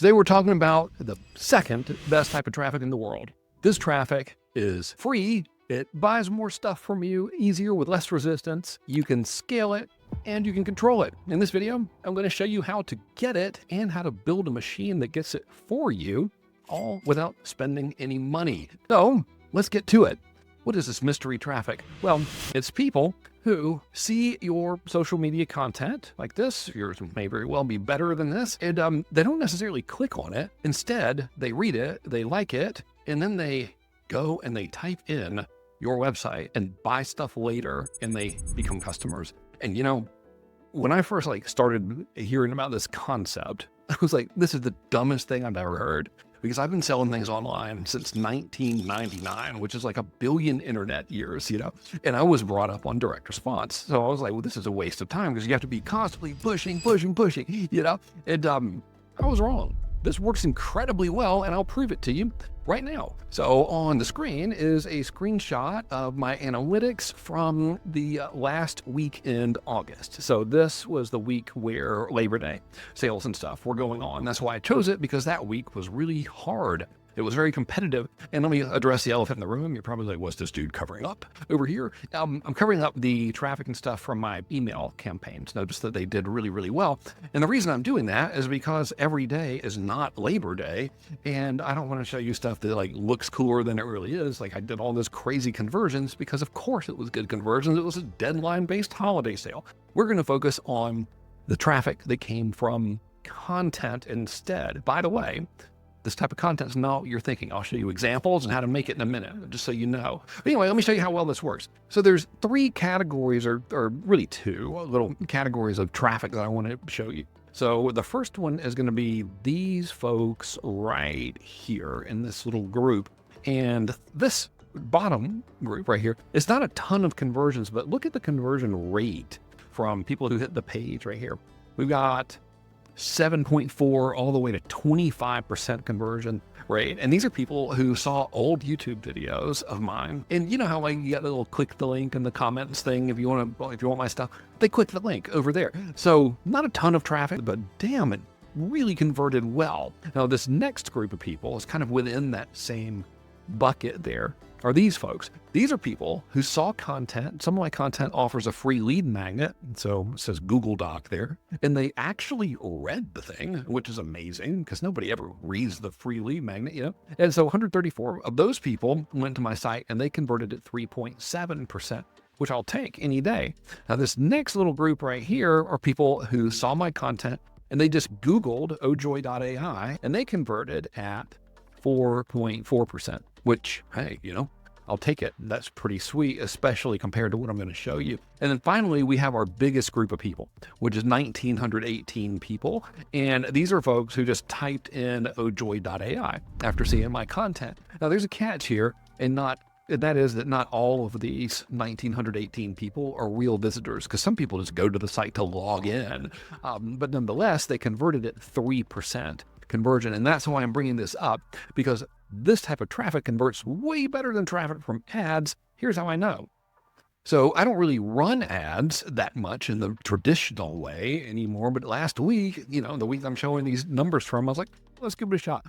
Today we're talking about the second best type of traffic in the world. This traffic is free. It buys more stuff from you easier with less resistance. You can scale it and you can control it. In this video, I'm going to show you how to get it and how to build a machine that gets it for you, all without spending any money. So let's get to it. What is this mystery traffic? Well, it's people who see your social media content like this. Yours may very well be better than this. And they don't necessarily click on it. Instead, they read it, they like it, and then they go and they type in your website and buy stuff later, and they become customers. And you know, when I first started hearing about this concept, I was like, this is the dumbest thing I've ever heard. Because I've been selling things online since 1999, which is like a billion internet years, and I was brought up on direct response. So I was like, well, this is a waste of time because you have to be constantly pushing, and I was wrong. This works incredibly well, and I'll prove it to you right now. So on the screen is a screenshot of my analytics from the last week in August. So this was the week where Labor Day sales and stuff were going on. That's why I chose it, because that week was really hard. It was very competitive. And let me address the elephant in the room. You're probably like, what's this dude covering up over here? I'm covering up the traffic and stuff from my email campaigns. Notice that they did really, really well. And the reason I'm doing that is because every day is not Labor Day. And I don't want to show you stuff that looks cooler than it really is. I did all this crazy conversions because of course it was good conversions. It was a deadline-based holiday sale. We're going to focus on the traffic that came from content instead. By the way, this type of content is not what you're thinking. I'll show you examples and how to make it in a minute, just so you know. But anyway, let me show you how well this works. So there's three categories, or really two little categories of traffic that I want to show you. So the first one is going to be these folks right here in this little group. And this bottom group right here, it's not a ton of conversions, but look at the conversion rate from people who hit the page right here. We've got 7.4 all the way to 25% conversion rate. And these are people who saw old YouTube videos of mine. And you know how you got the little click the link in the comments thing if you want my stuff, they click the link over there. So not a ton of traffic, but damn, it really converted well. Now this next group of people is kind of within that same bucket there. Are these folks. These are people who saw content. Some of my content offers a free lead magnet. So it says Google Doc there. And they actually read the thing, which is amazing because nobody ever reads the free lead magnet, And so 134 of those people went to my site and they converted at 3.7%, which I'll take any day. Now this next little group right here are people who saw my content and they just Googled ojoy.ai and they converted at 4.4%, which, hey, I'll take it. That's pretty sweet, especially compared to what I'm going to show you. And then finally, we have our biggest group of people, which is 1,918 people. And these are folks who just typed in ojoy.ai after seeing my content. Now, there's a catch here, and that is that not all of these 1,918 people are real visitors, because some people just go to the site to log in. But nonetheless, they converted at 3% conversion. And that's why I'm bringing this up, because this type of traffic converts way better than traffic from ads. Here's how I know. So I don't really run ads that much in the traditional way anymore. But last week, the week I'm showing these numbers from, I was like, let's give it a shot.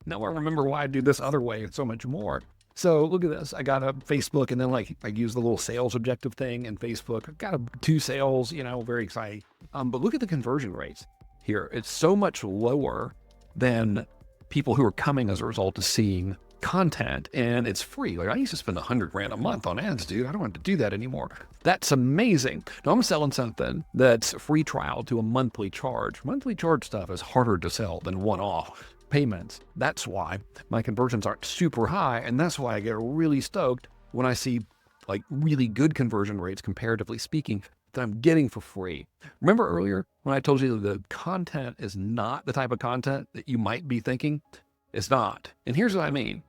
Now I remember why I do this other way so much more. So look at this. I got a Facebook, and then I use the little sales objective thing in Facebook. I got 2 sales, very exciting. But look at the conversion rates here. It's so much lower than people who are coming as a result of seeing content, and it's free. I used to spend $100,000 a month on ads, dude. I don't have to do that anymore. That's amazing. Now I'm selling something that's free trial to a monthly charge. Monthly charge stuff is harder to sell than one-off payments. That's why my conversions aren't super high, and that's why I get really stoked when I see really good conversion rates, comparatively speaking, that I'm getting for free. Remember earlier when I told you that the content is not the type of content that you might be thinking? It's not. And here's what I mean.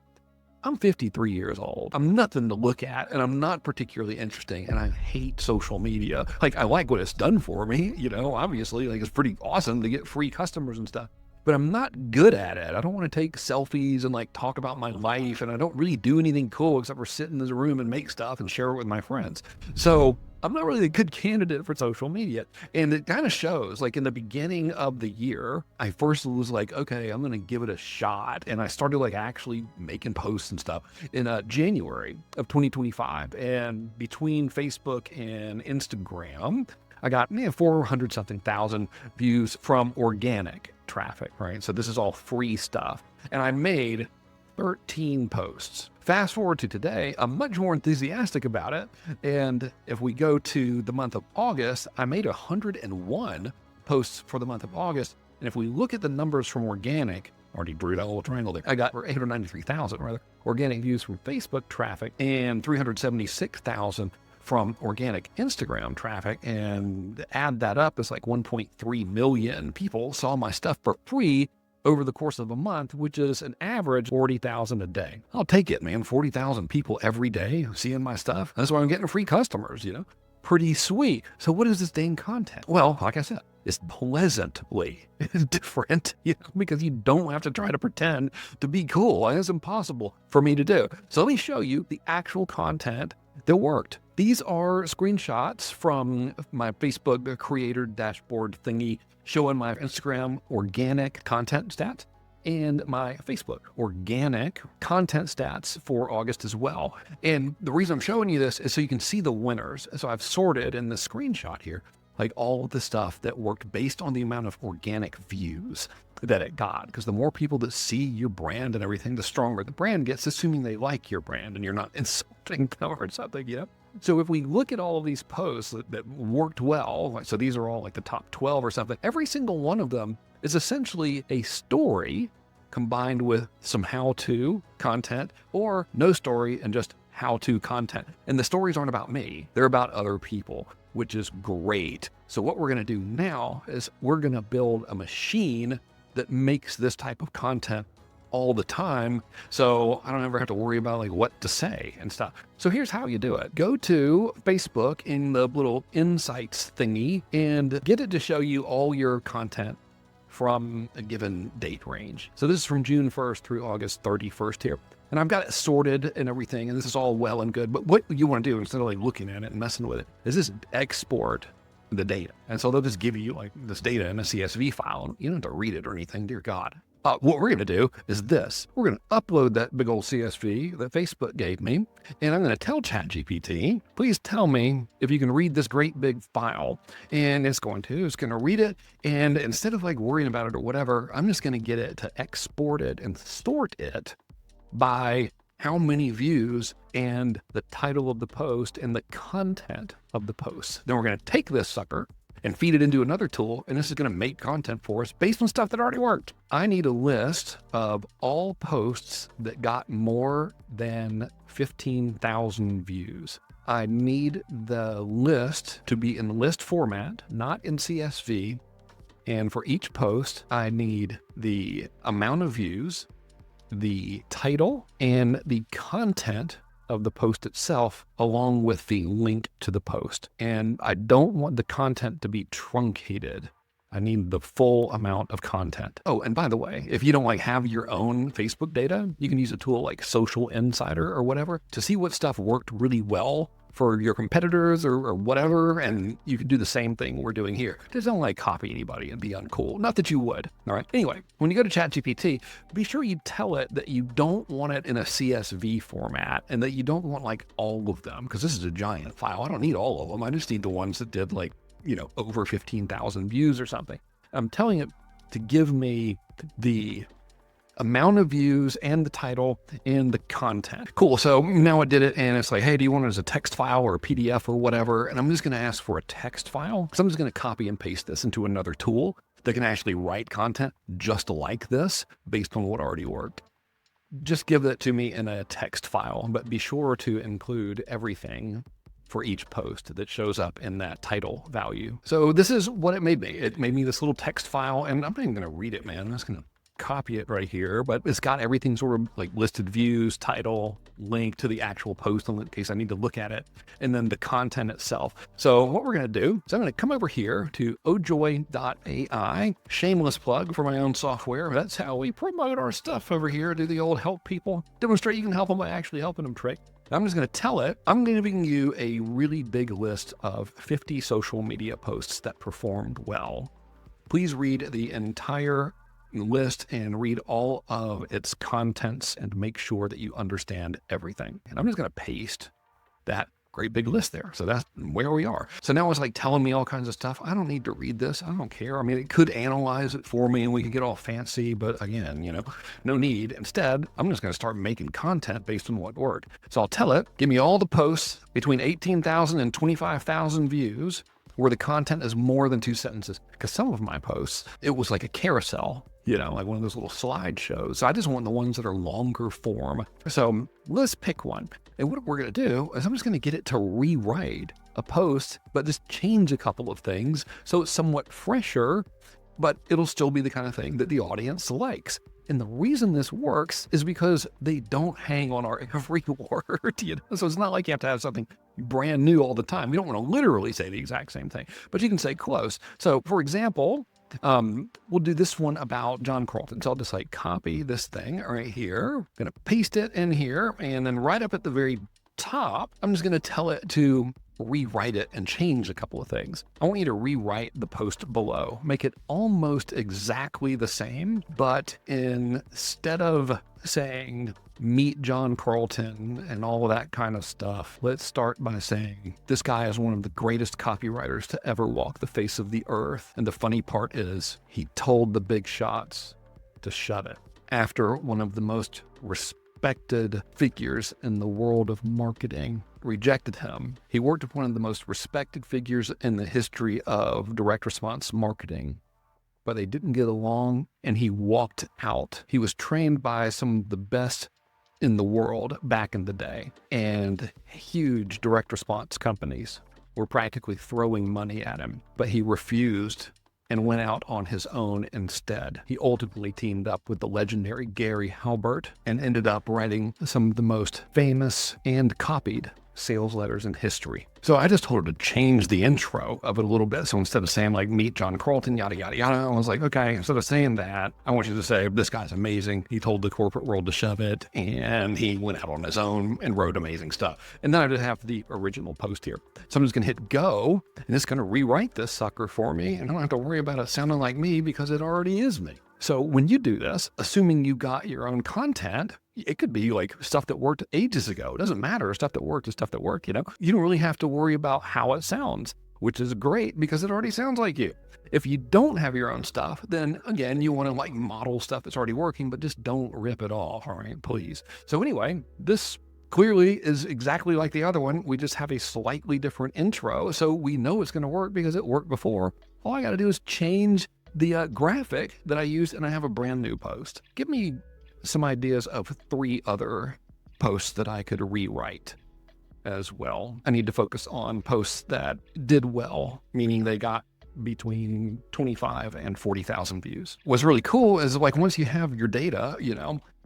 I'm 53 years old. I'm nothing to look at, and I'm not particularly interesting, and I hate social media. I like what it's done for me, obviously, it's pretty awesome to get free customers and stuff. but I'm not good at it. I don't want to take selfies and like talk about my life, and I don't really do anything cool except for sit in this room and make stuff and share it with my friends. So I'm not really a good candidate for social media. And it kind of shows, like in the beginning of the year, I first was like, okay, I'm going to give it a shot. And I started like actually making posts and stuff in January of 2025. And between Facebook and Instagram, I got 400 something thousand views from organic traffic, right? So this is all free stuff. And I made 13 posts. Fast forward to today, I'm much more enthusiastic about it. And if we go to the month of August, I made 101 posts for the month of August. And if we look at the numbers from organic, already drew that little triangle there, I got 893,000 rather organic views from Facebook traffic and 376,000 from organic Instagram traffic, and add that up, it's like 1.3 million people saw my stuff for free over the course of a month, which is an average 40,000 a day. I'll take it, man. 40,000 people every day seeing my stuff. That's why I'm getting free customers, Pretty sweet. So what is this dang content? Well, like I said, it's pleasantly different, because you don't have to try to pretend to be cool. And it's impossible for me to do. So let me show you the actual content that worked. These are screenshots from my Facebook creator dashboard thingy showing my Instagram organic content stats and my Facebook organic content stats for August as well. And the reason I'm showing you this is so you can see the winners. So I've sorted in the screenshot here, like all of the stuff that worked based on the amount of organic views that it got. Because the more people that see your brand and everything, the stronger the brand gets, assuming they like your brand and you're not insulting them or something, So if we look at all of these posts that worked well, so these are all like the top 12 or something, every single one of them is essentially a story combined with some how-to content or no story and just how-to content. And the stories aren't about me, they're about other people, which is great. So what we're going to do now is we're going to build a machine that makes this type of content all the time, so I don't ever have to worry about like what to say and stuff. So here's how you do it. Go to Facebook in the little insights thingy and get it to show you all your content from a given date range. So this is from June 1st through August 31st here. And I've got it sorted and everything, and this is all well and good. But what you want to do, instead of like looking at it and messing with it, is just export the data. And so they'll just give you like this data in a CSV file. You don't have to read it or anything, dear God. What we're going to do is this. We're going to upload that big old CSV that Facebook gave me, and I'm going to tell ChatGPT, please tell me if you can read this great big file. And it's going to read it. And instead of like worrying about it or whatever, I'm just going to get it to export it and sort it by how many views and the title of the post and the content of the post. Then we're going to take this sucker and feed it into another tool, and this is going to make content for us based on stuff that already worked. I need a list of all posts that got more than 15,000 views. I need the list to be in list format, not in CSV. And for each post, I need the amount of views, the title, and the content of the post itself, along with the link to the post. And I don't want the content to be truncated. I need the full amount of content. Oh, and by the way, if you don't like have your own Facebook data, you can use a tool like Social Insider or whatever to see what stuff worked really well for your competitors or whatever, and you can do the same thing we're doing here. Just don't like copy anybody and be uncool. Not that you would, all right? Anyway, when you go to ChatGPT, be sure you tell it that you don't want it in a CSV format and that you don't want like all of them, because this is a giant file. I don't need all of them. I just need the ones that did like, over 15,000 views or something. I'm telling it to give me the amount of views and the title and the content. Cool. So now I did it, and it's like, hey, do you want it as a text file or a PDF or whatever? And I'm just going to ask for a text file. So I'm just going to copy and paste this into another tool that can actually write content just like this based on what already worked. Just give that to me in a text file, but be sure to include everything for each post that shows up in that title value. So this is what it made me. It made me this little text file, and I'm not even going to read it, man. I'm just going to copy it right here, but it's got everything sort of like listed views, title, link to the actual post in case I need to look at it, and then the content itself. So what we're going to do is I'm going to come over here to ojoy.ai, shameless plug for my own software. That's how we promote our stuff over here, do the old help people, demonstrate you can help them by actually helping them trick. I'm just going to tell it, I'm giving you a really big list of 50 social media posts that performed well. Please read the entire list and read all of its contents and make sure that you understand everything. And I'm just going to paste that great big list there. So that's where we are. So now it's like telling me all kinds of stuff. I don't need to read this. I don't care. I mean, it could analyze it for me and we could get all fancy, but again, no need. Instead, I'm just going to start making content based on what worked. So I'll tell it, give me all the posts between 18,000 and 25,000 views where the content is more than 2 sentences. Because some of my posts, it was like a carousel, like one of those little slideshows. So I just want the ones that are longer form. So let's pick one. And what we're going to do is I'm just going to get it to rewrite a post, but just change a couple of things so it's somewhat fresher, but it'll still be the kind of thing that the audience likes. And the reason this works is because they don't hang on our every word, So it's not like you have to have something brand new all the time. We don't want to literally say the exact same thing, but you can say close. So for example, we'll do this one about John Carlton. So I'll just like copy this thing right here, gonna paste it in here, and then right up at the very top, I'm just gonna tell it to rewrite it and change a couple of things. I want you to rewrite the post below, make it almost exactly the same, but instead of saying meet John Carlton and all of that kind of stuff, let's start by saying this guy is one of the greatest copywriters to ever walk the face of the earth. And the funny part is he told the big shots to shut it. After one of the most respected figures in the world of marketing rejected him, he worked with one of the most respected figures in the history of direct response marketing, but they didn't get along and he walked out. He was trained by some of the best in the world back in the day, and huge direct response companies were practically throwing money at him, but he refused and went out on his own instead. He ultimately teamed up with the legendary Gary Halbert and ended up writing some of the most famous and copied sales letters in history. So I just told her to change the intro of it a little bit. So instead of saying like meet John Carlton, yada, yada, yada, I was like, okay, instead of saying that, I want you to say, this guy's amazing. He told the corporate world to shove it, and he went out on his own and wrote amazing stuff. And then I just have the original post here. So I'm just gonna hit go, and it's gonna rewrite this sucker for me, and I don't have to worry about it sounding like me because it already is me. So when you do this, assuming you got your own content, it could be like stuff that worked ages ago. It doesn't matter. Stuff that worked is stuff that worked, You don't really have to worry about how it sounds, which is great because it already sounds like you. If you don't have your own stuff, then again, you want to like model stuff that's already working, but just don't rip it off, all right, please. So anyway, this clearly is exactly like the other one. We just have a slightly different intro, so we know it's going to work because it worked before. All I got to do is change the graphic that I used, and I have a brand new post. Give me some ideas of 3 other posts that I could rewrite as well. I need to focus on posts that did well, meaning they got between 25 and 40,000 views. What's really cool is like once you have your data,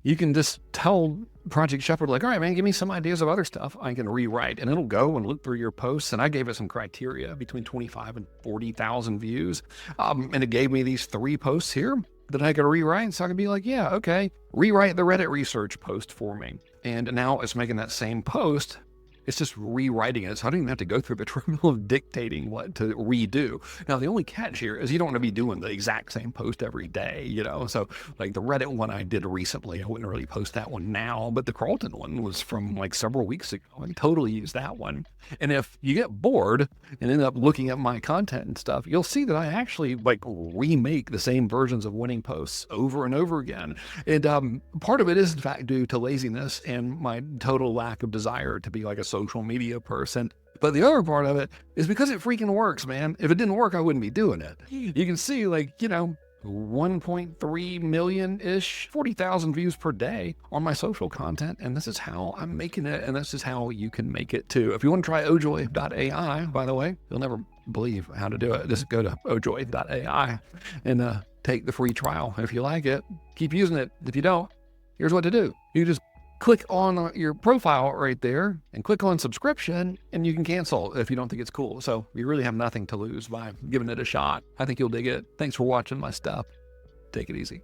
you can just tell Project Shepherd, like, all right, man, give me some ideas of other stuff I can rewrite, and it'll go and look through your posts. And I gave it some criteria between 25 and 40,000 views. And it gave me these 3 posts here that I could rewrite. So I could be like, yeah, okay, rewrite the Reddit research post for me. And now it's making that same post. It's just rewriting it. So I don't even have to go through the trouble of dictating what to redo. Now, the only catch here is you don't want to be doing the exact same post every day, So like the Reddit one I did recently, I wouldn't really post that one now, but the Carlton one was from like several weeks ago. I can totally use that one. And if you get bored and end up looking at my content and stuff, you'll see that I actually like remake the same versions of winning posts over and over again. And part of it is in fact due to laziness and my total lack of desire to be like a social media person. But the other part of it is because it freaking works, man. If it didn't work, I wouldn't be doing it. You can see like, 1.3 million-ish, 40,000 views per day on my social content. And this is how I'm making it. And this is how you can make it too. If you want to try ojoy.ai, by the way, you'll never believe how to do it. Just go to ojoy.ai and take the free trial. If you like it, keep using it. If you don't, here's what to do. You just click on your profile right there and click on subscription, and you can cancel if you don't think it's cool. So you really have nothing to lose by giving it a shot. I think you'll dig it. Thanks for watching my stuff. Take it easy.